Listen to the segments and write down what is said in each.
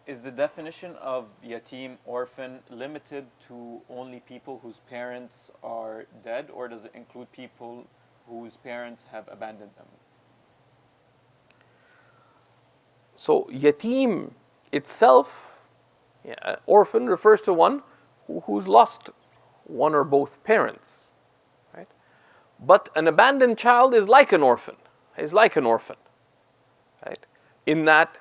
Is the definition of yateem, orphan, limited to only people whose parents are dead, or does it include people whose parents have abandoned them? So yateem itself, orphan refers to one who's lost one or both parents, right? But an abandoned child is like an orphan. Is like an orphan, right? In that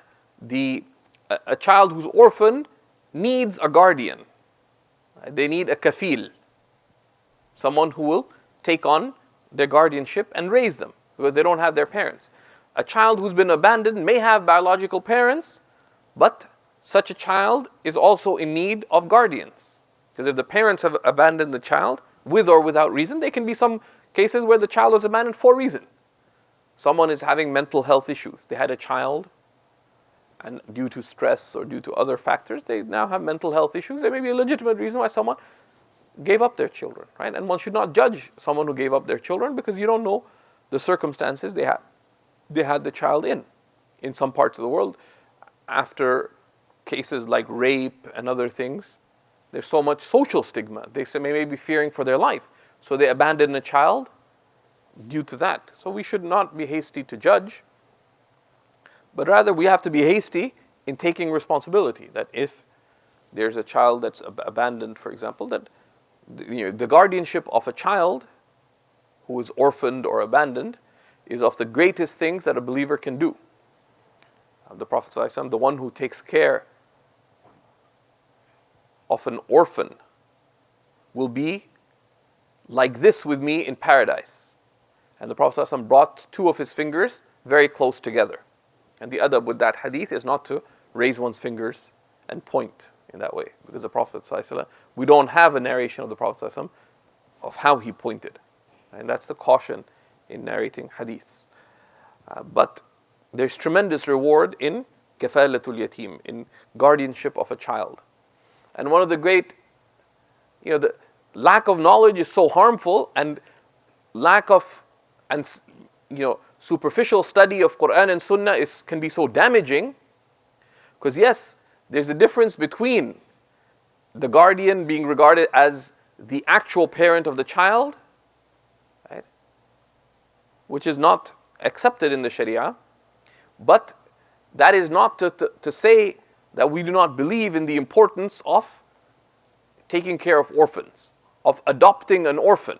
a child who's orphaned needs a guardian. Right? They need a kafil, someone who will take on their guardianship and raise them because they don't have their parents. A child who's been abandoned may have biological parents, but such a child is also in need of guardians. Because if the parents have abandoned the child, with or without reason, there can be some cases where the child was abandoned for reason. Someone is having mental health issues. They had a child, and due to stress or due to other factors, they now have mental health issues. There may be a legitimate reason why someone gave up their children, right? And one should not judge someone who gave up their children because you don't know the circumstances they had the child in. In some parts of the world, after cases like rape and other things, there's so much social stigma. They may be fearing for their life. So they abandon a child due to that. So we should not be hasty to judge, but rather we have to be hasty in taking responsibility. That if there's a child that's abandoned, for example, that the guardianship of a child who is orphaned or abandoned is of the greatest things that a believer can do. The Prophet ﷺ, the one who takes care of an orphan will be like this with me in paradise. And the Prophet ﷺ brought two of his fingers very close together. And the adab with that hadith is not to raise one's fingers and point in that way. Because the Prophet ﷺ, we don't have a narration of the Prophet ﷺ of how he pointed. And that's the caution in narrating hadiths. But there's tremendous reward in kafalatul yatim, in guardianship of a child. And one of the great, the lack of knowledge is so harmful, and lack of, superficial study of Quran and Sunnah can be so damaging. Because yes, there's a difference between the guardian being regarded as the actual parent of the child, right, which is not accepted in the Sharia, but that is not to say that we do not believe in the importance of taking care of orphans, of adopting an orphan,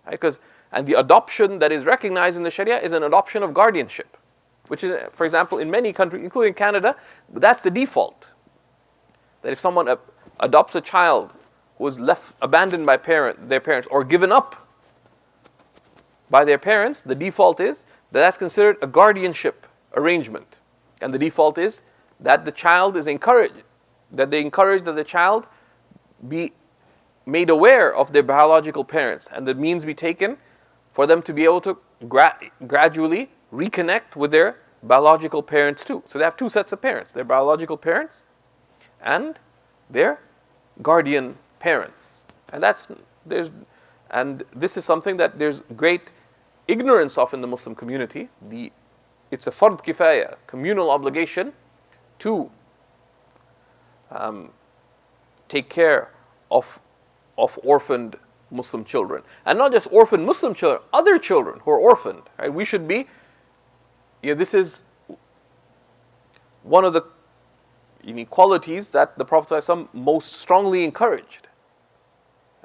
right? And the adoption that is recognized in the Sharia is an adoption of guardianship, which is, for example, in many countries, including Canada, that's the default. That if someone adopts a child who is left abandoned by their parents, or given up by their parents, the default is that that's considered a guardianship arrangement. And the default is that the child is encouraged, that they encourage that the child be made aware of their biological parents, and the means be taken for them to be able to gradually reconnect with their biological parents too. So they have two sets of parents, their biological parents and their guardian parents. And this is something that there's great ignorance of in the Muslim community. It's a fard kifaya, communal obligation to take care of orphaned Muslim children. And not just orphaned Muslim children, other children who are orphaned. Right? We should be, this is one of the qualities that the Prophet ﷺ most strongly encouraged.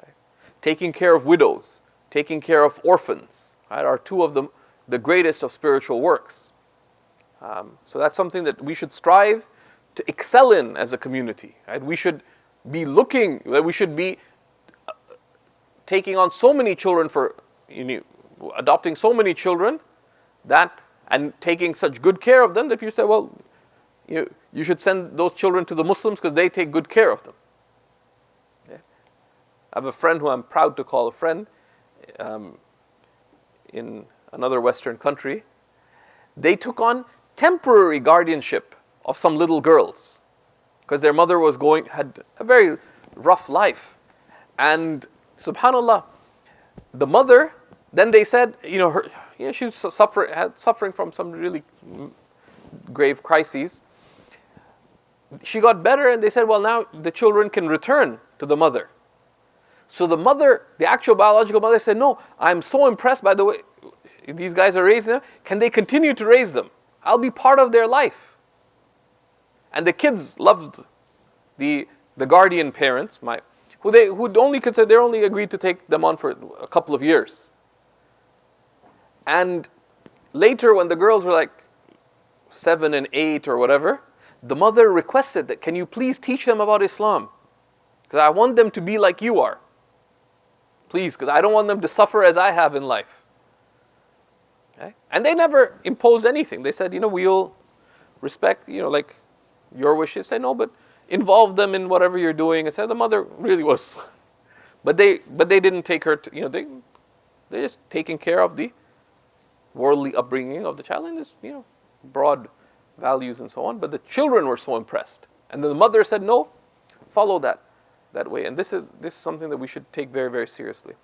Right? Taking care of widows, taking care of orphans, right, are two of the greatest of spiritual works. So that's something that we should strive to excel in as a community. Right? We should be taking on so many children adopting so many children and taking such good care of them that people say, well, you should send those children to the Muslims because they take good care of them. Yeah. I have a friend who I'm proud to call a friend in another Western country. They took on temporary guardianship of some little girls because their mother had a very rough life. And subhanAllah, the mother, then they said, she's suffering from some really grave crises. she got better, and they said, well, now the children can return to the mother. So the mother, the actual biological mother, said, no, I'm so impressed by the way these guys are raising them. Can they continue to raise them? I'll be part of their life. And the kids loved the guardian parents, who'd only consider, they only agreed to take them on for a couple of years. And later, when the girls were like 7 and 8 or whatever, the mother requested that, can you please teach them about Islam? Because I want them to be like you are. Please, because I don't want them to suffer as I have in life. Okay? And they never imposed anything. They said, we'll respect, like your wishes. Say no, but involve them in whatever you're doing. And said the mother really was, but they didn't take her to, they're just taking care of the worldly upbringing of the child and this, broad values and so on. But the children were so impressed, and then the mother said, no, follow that way. And this is something that we should take very, very seriously.